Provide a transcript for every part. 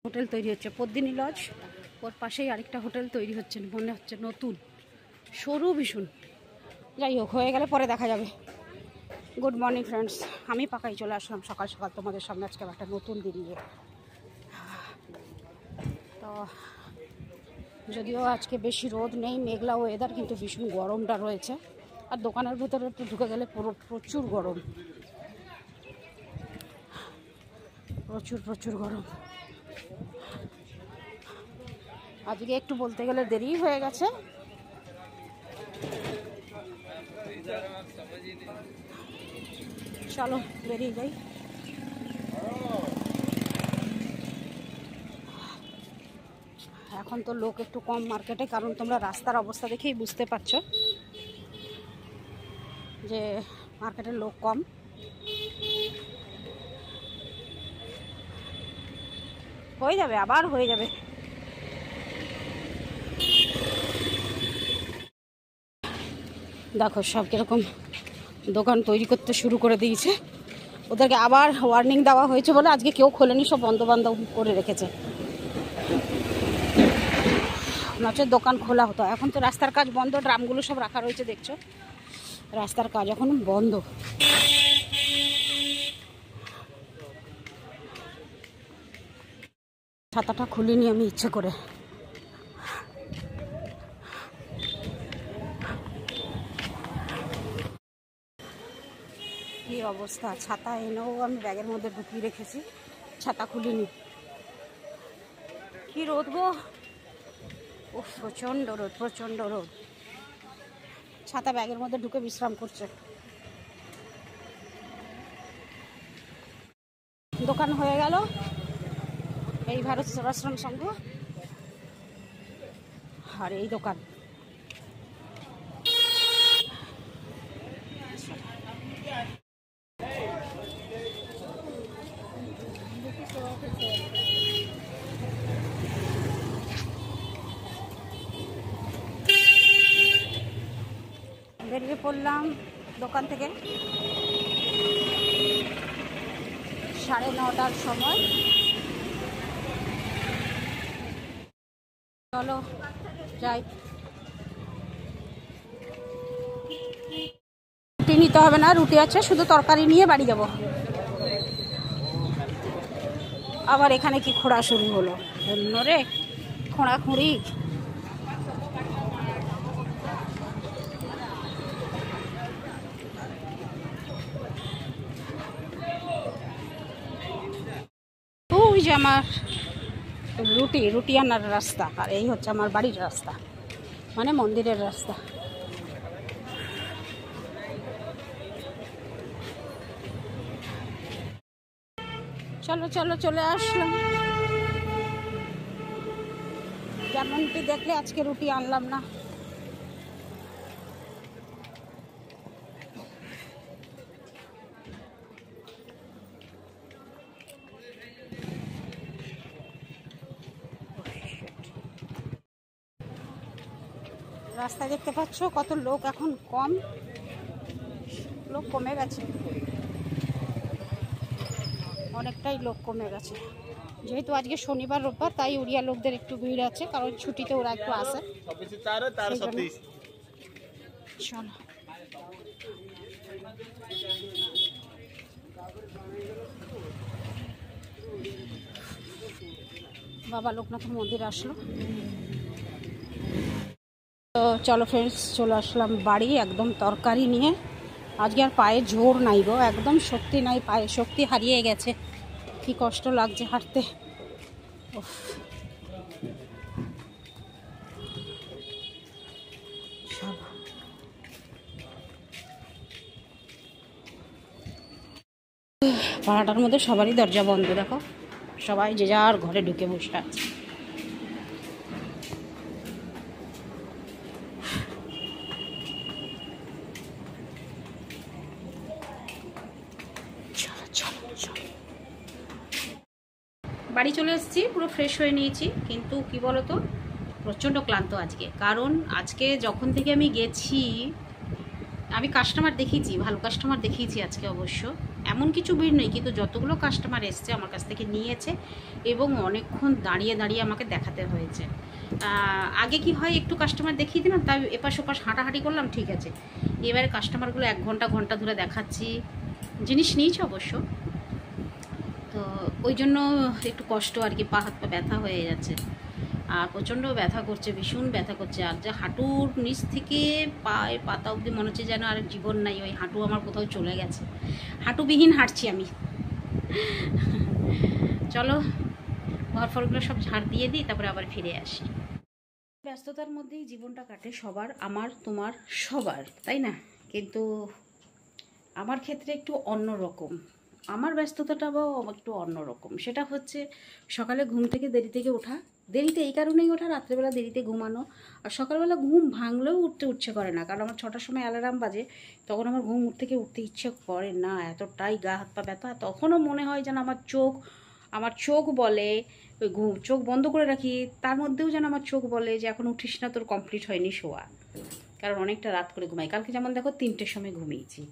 Hotel তৈরি হচ্ছে Padmini lodge, ওর পাশেই আরেকটা হোটেল তৈরি হচ্ছে, মনে হচ্ছে নতুন, সরু ভীষণ। যাই হোক, হয়ে গেলে পরে দেখা যাবে। গুড মর্নিং ফ্রেন্ডস, আমি পাকাই চলে আসলাম সকাল সকাল তোমাদের সামনে আজকে একটা নতুন দিন নিয়ে। তো যদিও আজকে বেশি রোদ নেই, মেঘলা ওয়েদার, কিন্তু ভীষণ গরমটা রয়েছে। আর দোকানের ভেতরে একটু ঢুকে গেলে প্রচুর গরম, প্রচুর গরম। আজকে একটু বলতে গেলে দেরি হয়ে গেছে। চলো বেরিয়ে যাই। এখন তো লোক একটু কম মার্কেটে, কারণ তোমরা রাস্তার অবস্থা দেখেই বুঝতে পারছো যে মার্কেটের লোক কম। হয়ে যাবে, আবার হয়ে যাবে। দেখো সব কিরকম দোকান তৈরি করতে শুরু করে দিয়েছে। ওদেরকে আবার ওয়ার্নিং দেওয়া হয়েছে বলে আজকে কেউ খোলেনি, সব বন্ধ করে রেখেছে। নচেত দোকান খোলা হতো। এখন তো রাস্তার কাজ বন্ধ, ড্রামগুলো সব রাখা রয়েছে, দেখছো রাস্তার কাজ এখন বন্ধ। ছাতাটা খুলিনি আমি ইচ্ছে করে। কি অবস্থা, ছাতা এনেও আমি ব্যাগের মধ্যে ঢুকিয়ে রেখেছি, ছাতা খুলিনি। কি রোদ গো, ও প্রচণ্ড রোদ। ছাতা ব্যাগের মধ্যে ঢুকে বিশ্রাম করছে। দোকান হয়ে গেল, এই ভারত সেবাশ্রম সংঘ, আর এই দোকান। বেরিয়ে পড়লাম দোকান থেকে 9:30টার সময়। চলো যাই। রুটি নিতে হবে না, রুটি আছে, শুধু তরকারি নিয়ে বাড়ি যাব। আবার এখানে কি খোঁড়া শুরু হলো রে, খোঁড়াখুঁড়ি। ওই যে আমার রুটি আনার রাস্তা, আর এই হচ্ছে আমার বাড়ির রাস্তা, মানে মন্দিরের রাস্তা। চলো চলে আসলাম। যেমনটি দেখলে আজকে রুটি আনলাম না। রাস্তায় দেখতে পাচ্ছ কত লোক, এখন কম, লোক কমে গেছে, অনেকটাই লোক কমে গেছে। যেহেতু আজকে শনিবার রোববার, তাই উড়িয়া লোকদের একটু ভিড় আছে, কারণ ছুটিতে ওরা একটু আসে। চলো বাবা লোকনাথের মন্দির আসলো। তো চলো ফ্রেন্ডস, চলে আসলাম বাড়ি একদম তরকারি নিয়ে। আজকে আর পায়ে জোর নাই গো, একদম শক্তি নাই, পায়ে শক্তি হারিয়ে গেছে। কি কষ্ট লাগছে হাঁটতে। পাড়াটার মধ্যে সবারই দরজা বন্ধ, দেখো সবাই যে যার ঘরে ঢুকে বসে আছে। বাড়ি চলে এসেছি, পুরো ফ্রেশ হয়ে নিয়েছি, কিন্তু কি বলতো প্রচণ্ড ক্লান্ত আজকে। কারণ আজকে যখন থেকে আমি গেছি, আমি কাস্টমার দেখিয়েছি, ভালো কাস্টমার দেখিয়েছি আজকে অবশ্য, এমন কিছু ভিড় নেই, কিন্তু যতগুলো কাস্টমার এসছে আমার কাছ থেকে নিয়েছে এবং অনেকক্ষণ দাঁড়িয়ে দাঁড়িয়ে আমাকে দেখাতে হয়েছে। আগে কি হয়, একটু কাস্টমার দেখিয়ে দিলাম, তাই এপাশ ওপাশ হাঁটাহাঁটি করলাম, ঠিক আছে। এবারে কাস্টমারগুলো 1 ঘন্টা ঘন্টা ধরে দেখাচ্ছি, জিনিস নিয়েছে অবশ্য, তো ওই জন্য একটু কষ্ট আর কি, পা হাত পা ব্যথা হয়ে যাচ্ছে, আর প্রচণ্ড ব্যথা করছে, ভীষণ ব্যথা করছে। আর যে হাঁটুর নিচ থেকে পায়ে পাতা অবধি মনে হচ্ছে যেন আর জীবন নাই, ওই হাঁটু আমার কোথাও চলে গেছে, হাঁটুবিহীন হাঁটছি আমি। চলো ঘর ফরগুলো সব ঝাড় দিয়ে দিই, তারপরে আবার ফিরে আসি। ব্যস্ততার মধ্যেই জীবনটা কাটে সবার, আমার তোমার সবার, তাই না? কিন্তু আমার ক্ষেত্রে একটু অন্য রকম, আমার ব্যস্ততাটাও একটু অন্যরকম। সেটা হচ্ছে সকালে ঘুম থেকে দেরি থেকে ওঠা, দেরিতে এই কারণেই ওঠা, রাত্রেবেলা দেরিতে ঘুমানো, আর সকালবেলা ঘুম ভাঙলেও উঠতে ইচ্ছে করে না, কারণ আমার 6টার সময় অ্যালার্ম বাজে, তখন আমার ঘুম থেকে উঠতে ইচ্ছে করে না, এতটাই গা হাত পা ব্যথা। তখনও মনে হয় যেন আমার চোখ বলে, ওই চোখ বন্ধ করে রাখি, তার মধ্যেও যেন আমার চোখ বলে যে এখন উঠিস না, তোর কমপ্লিট হয়নি শোয়া, কারণ অনেকটা রাত করে ঘুমাই। কালকে যেমন দেখো 3টের সময় ঘুমিয়েছি,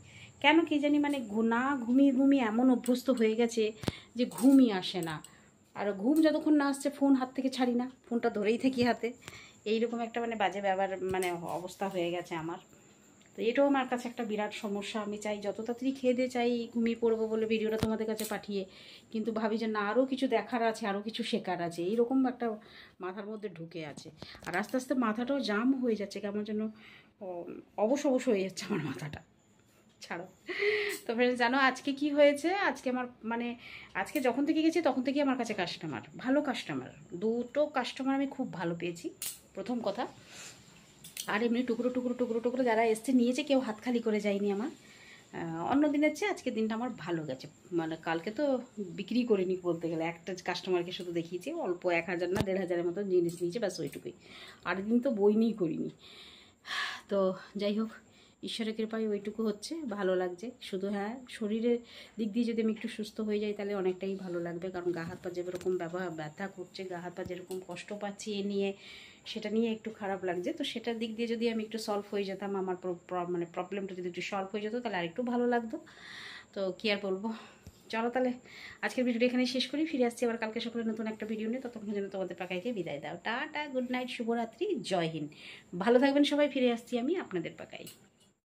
কেন কি জানি, মানে না ঘুমিয়ে ঘুমিয়ে এমন অভ্যস্ত হয়ে গেছে যে ঘুমই আসে না। আর ঘুম যতক্ষণ না আসছে ফোন হাত থেকে ছাড়ি না, ফোনটা ধরেই থাকি হাতে, এইরকম একটা মানে বাজে ব্যবহার মানে অবস্থা হয়ে গেছে আমার। তো এটাও আমার কাছে একটা বিরাট সমস্যা। আমি চাই যত তাড়াতাড়ি খেয়ে দিয়ে চাই ঘুমিয়ে পড়বো বলে ভিডিওটা তোমাদের কাছে পাঠিয়ে, কিন্তু ভাবি যে না, আরও কিছু দেখার আছে, আরও কিছু শেখার আছে, এইরকম একটা মাথার মধ্যে ঢুকে আছে। আর আস্তে আস্তে মাথাটাও জাম হয়ে যাচ্ছে, কেমন যেন অবশ অবশ হয়ে যাচ্ছে আমার মাথাটা। ছাড়ো। তো ফ্রেন্ডস জানো আজকে কি হয়েছে, আজকে আমার মানে আজকে যখন থেকে গেছি তখন থেকে আমার কাছে কাস্টমার, ভালো কাস্টমার, 2টো কাস্টমার আমি খুব ভালো পেয়েছি, প্রথম কথা। আর এমনি টুকরো টুকরো টুকরো টুকরো যারা এসছে নিয়েছে, কেউ হাত খালি করে যায়নি আমার। অন্য দিনের চেয়ে আজকের দিনটা আমার ভালো গেছে, মানে কালকে তো বিক্রি করিনি বলতে গেলে, একটা কাস্টমারকে শুধু দেখিয়েছি, অল্প 1000 না 1500-এর মতো জিনিস নিয়েছে, ব্যাস ওইটুকুই। আর দিন তো বই নিয়েই করিনি। তো যাই হোক, ঈশ্বরের কৃপায় ওইটুকু হচ্ছে, ভালো লাগছে শুধু। হ্যাঁ, শরীরের দিক দিয়ে যদি আমি একটু সুস্থ হয়ে যাই তাহলে অনেকটাই ভালো লাগবে, কারণ গা হাত পা যেরকম ব্যথা করছে, গা হাত পা যেরকম কষ্ট পাচ্ছি এ নিয়ে, সেটা নিয়ে একটু খারাপ লাগছে। তো সেটার দিক দিয়ে যদি আমি একটু সলভ হয়ে যেতাম, আমার মানে প্রবলেমটা যদি একটু সলভ হয়ে যেত তাহলে আরেকটু ভালো লাগতো। তো কী আর বলবো, চলো তাহলে আজকের ভিডিওটা এখানে শেষ করি, ফিরে আসছি আবার কালকে সকালে নতুন একটা ভিডিও নিয়ে। ততক্ষণ যেন তোমাদের পাকাইকে বিদায় দাও, টাটা, গুড নাইট, শুভরাত্রি, জয় হিন্দ, ভালো থাকবেন সবাই। ফিরে আসছি আমি আপনাদের পাকাই।